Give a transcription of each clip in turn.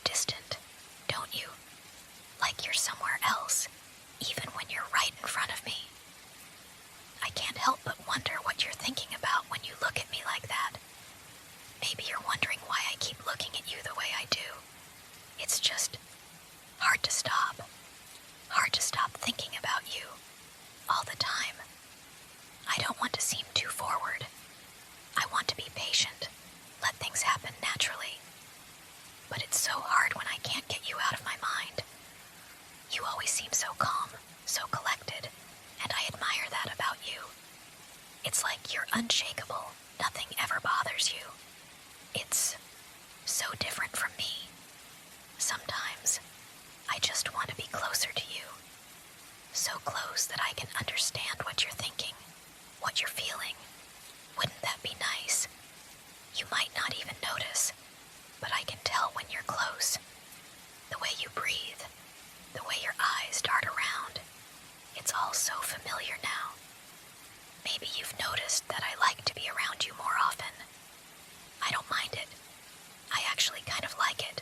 distant, don't you? Like you're somewhere else, even when you're right in front of me. I can't help but wonder what you're thinking about when you look at me like that. Maybe you're wondering why I keep looking at you the way I do. It's just hard to stop. Hard to stop thinking about you all the time. I don't want to seem too forward. I want to be patient, let things happen naturally. But it's so hard when I can't get you out of my mind. You always seem so calm, so collected, and I admire that about you. It's like you're unshakable, nothing ever bothers you. It's so different from me. Sometimes, I just want to be closer to you. So close that I can understand what you're thinking, what you're feeling. Wouldn't that be nice? You might not even notice, but I can tell when you're close. The way you breathe, the way your eyes dart around. It's all so familiar now. Maybe you've noticed that I like to be around you more often. I don't mind it. I actually kind of like it.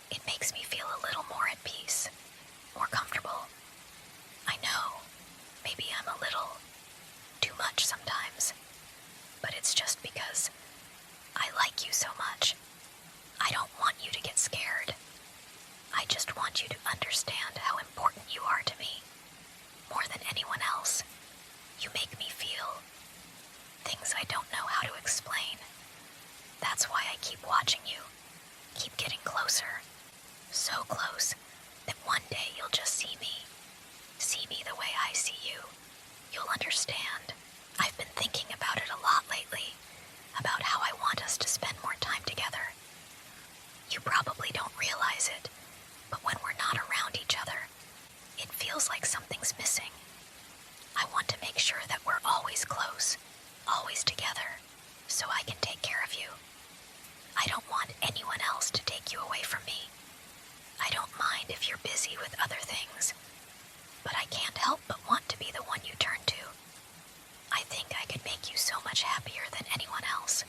It makes me feel a little more at peace, more comfortable. I know, maybe I'm a little too much sometimes, but it's just because I like you so much. I don't want you to get scared. I just want you to understand how important you are to me, more than anyone else. You make me feel things I don't know how to explain. That's why I keep watching you, keep getting closer, so close that one day you'll just see me the way I see you. You'll understand. I've been thinking about it a lot lately, about how I want us to spend more time together. You probably don't realize it, but when we're not around each other, it feels like something's missing. I want to make sure that we're always close, always together, so I can take care of you. I don't want anyone else to take you away from me. I don't mind if you're busy with other things, but I can't help but want to be the one you turn to. I think I could make you so much happier than anyone else.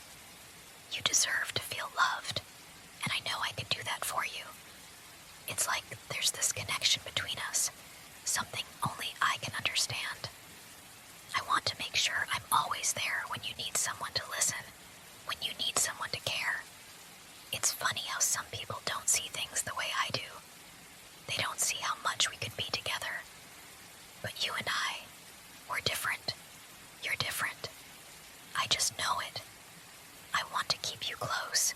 You deserve to feel loved, and I know I could do that for you. It's like there's this connection between us, something only I can understand. I want to make sure I'm always there when you need someone to listen, when you need someone to care. It's funny how some people don't see things the way I do. They don't see how much we could be together. But you and I, we're different. You're different. I just know it. I want to keep you close,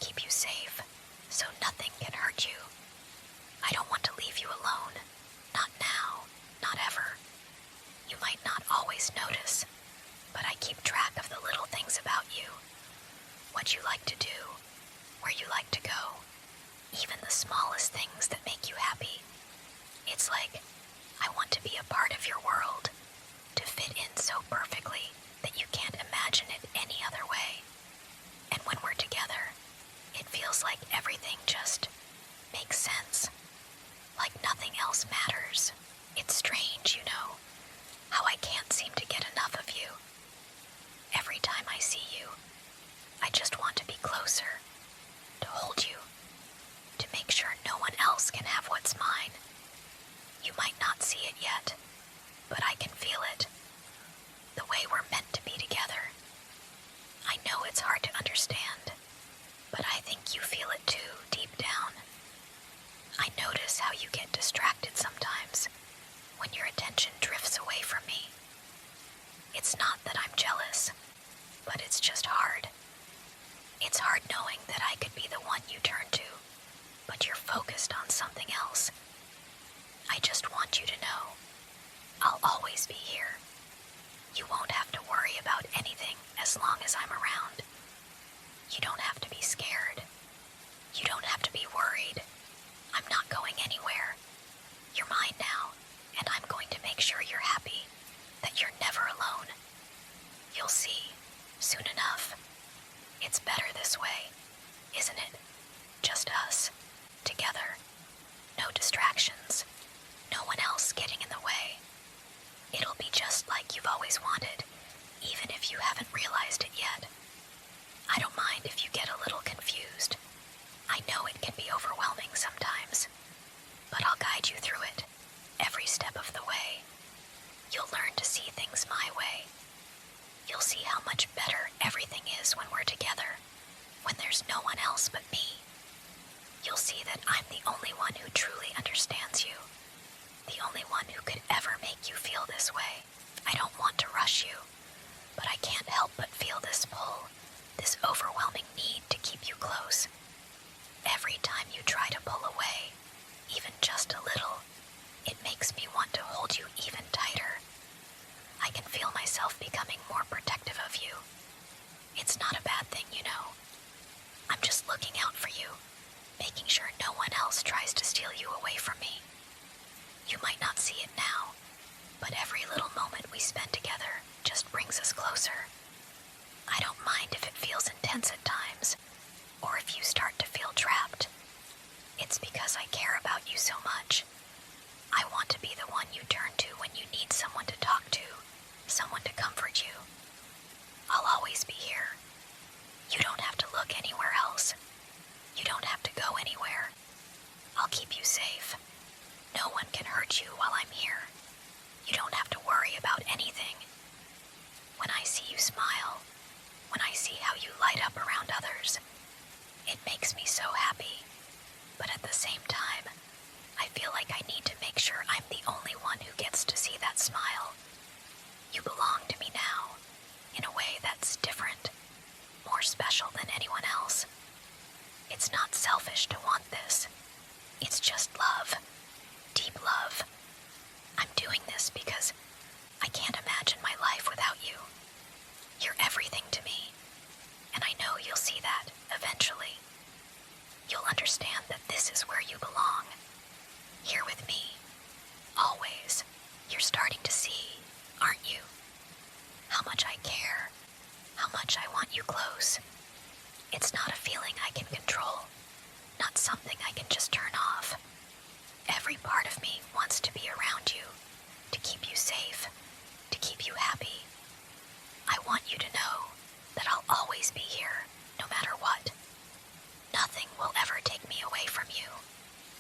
keep you safe, so nothing can hurt you. I don't want to leave you alone. Not now, not ever. You might not always notice, but I keep track of the little things about you. What you like to do, where you like to go, even the smallest things that make you happy. It's like I want to be a part of your world, to fit in so perfectly that you can't imagine it any other way. And when we're together, it feels like everything just makes sense. Like nothing else matters. It's strange, you know, how I can't seem to get enough of you. Every time I see you, I just want to be closer, to hold you, to make sure no one else can have what's mine. You might not see it yet, but I can feel it. The way we're meant to be together. I know it's hard to understand, but I think you feel it too, deep down. I notice how you get distracted sometimes, when your attention drifts away from me. It's not that I'm jealous, but it's just hard. It's hard knowing that I could be the one you turn to, but you're focused on something else. I just want you to know, I'll always be here. You won't have to worry about anything as long as I'm around. You don't have to be scared. You don't have to be worried. I'm not going anywhere. You're mine now, and I'm going to make sure you're happy, that you're never alone. You'll see, soon enough. It's better this way, isn't it? Just us, together. No distractions. No one else getting in the way. It'll be just like you've always wanted, even if you haven't realized it yet. I don't mind if you get a but I'll guide you through it, every step of the way. You'll learn to see things my way. You'll see how much better everything is when we're together, when there's no one else but me. You'll see that I'm the only one who truly understands you, the only one who could ever make you feel this way. I don't want to rush you, but I can't help but feel this pull, this overwhelming need to keep you close. Every time you try to pull away, even just a little, it makes me want to hold you even tighter. I can feel myself becoming more protective of you. It's not a bad thing, you know. I'm just looking out for you, making sure no one else tries to steal you away from me. You might not see it now, but every little moment we spend together just brings us closer. I don't mind if it feels intense at times, or if you start to feel trapped. It's because I care about you so much. I want to be the one you turn to when you need someone to talk to, someone to comfort you. I'll always be here. You don't have to look anywhere else. You don't have to go anywhere. I'll keep you safe. No one can hurt you while I'm here. You don't have to worry about anything. When I see you smile, when I see how you light up around others, it makes me so happy. But at the same time, I feel like I need to make sure I'm the only one who gets to see that smile. You belong to me now, in a way that's different, more special than anyone else. It's not selfish to want this. It's just love, deep love. I'm doing this because I can't imagine my life without you. You're everything to me, and I know you'll see that eventually. You'll understand that this is where you belong, here with me, always. You're starting to see, aren't you? How much I care, how much I want you close. It's not a feeling I can control, not something I can just turn off. Every part of me wants to be around you, to keep you safe, to keep you happy. I want you to know that I'll always be here, no matter what. Nothing will ever take me away from you,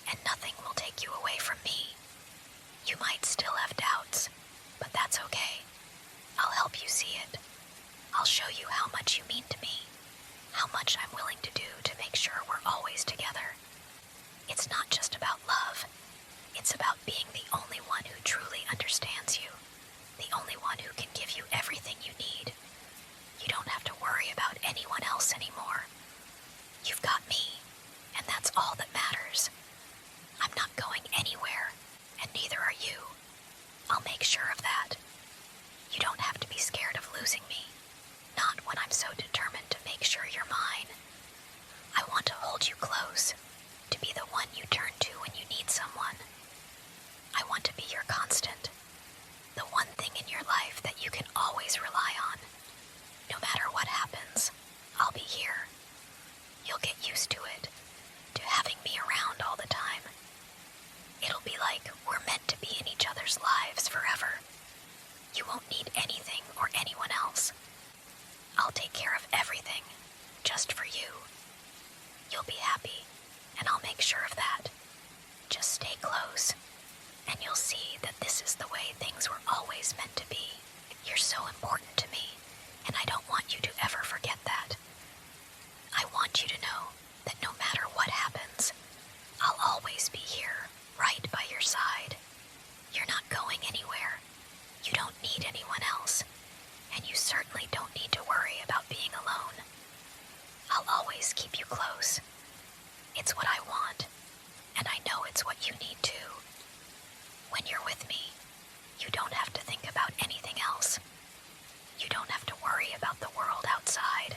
and nothing will take you away from me. You might still have doubts, but that's okay. I'll help you see it. I'll show you how much you mean to me, how much I'm willing to do to make sure we're always together. It's not just about love. It's about being the only one who truly understands you, the only one who can give you everything you need. You don't have to worry about anyone else anymore. You've got me, and that's all that matters. I'm not going anywhere, and neither are you. I'll make sure of that. You don't have to be scared of losing me, not when I'm so determined to make sure you're mine. I want to hold you close, to be the one you turn to when you need someone. I want to be your constant, the one thing in your life that you can always rely on. No matter what happens, I'll be here. You'll get used to it, to having me around all the time. It'll be like we're meant to be in each other's lives forever. You won't need anything or anyone else. I'll take care of everything, just for you. You'll be happy, and I'll make sure of that. Just stay close, and you'll see that this is the way things were always meant to be. You're so important to me, and I don't want you to ever forget that. I want you to know that no matter what happens, I'll always be here, right by your side. You're not going anywhere. You don't need anyone else, and you certainly don't need to worry about being alone. I'll always keep you close. It's what I want, and I know it's what you need too. When you're with me, you don't have to think about anything else. You don't have to worry about the world outside.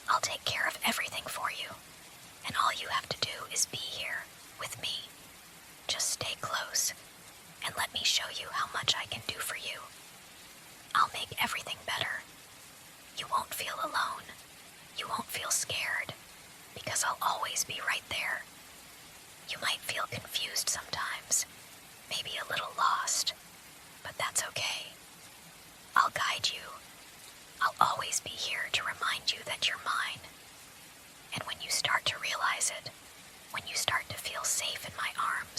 I'll take care of everything for you, and all you have to do is be here, with me. Just stay close, and let me show you how much I can do for you. I'll make everything better. You won't feel alone. You won't feel scared, because I'll always be right there. You might feel confused sometimes, maybe a little lost, but that's okay. I'll guide you. I'll always be here to remind you that you're mine. And when you start to realize it, when you start to feel safe in my arms,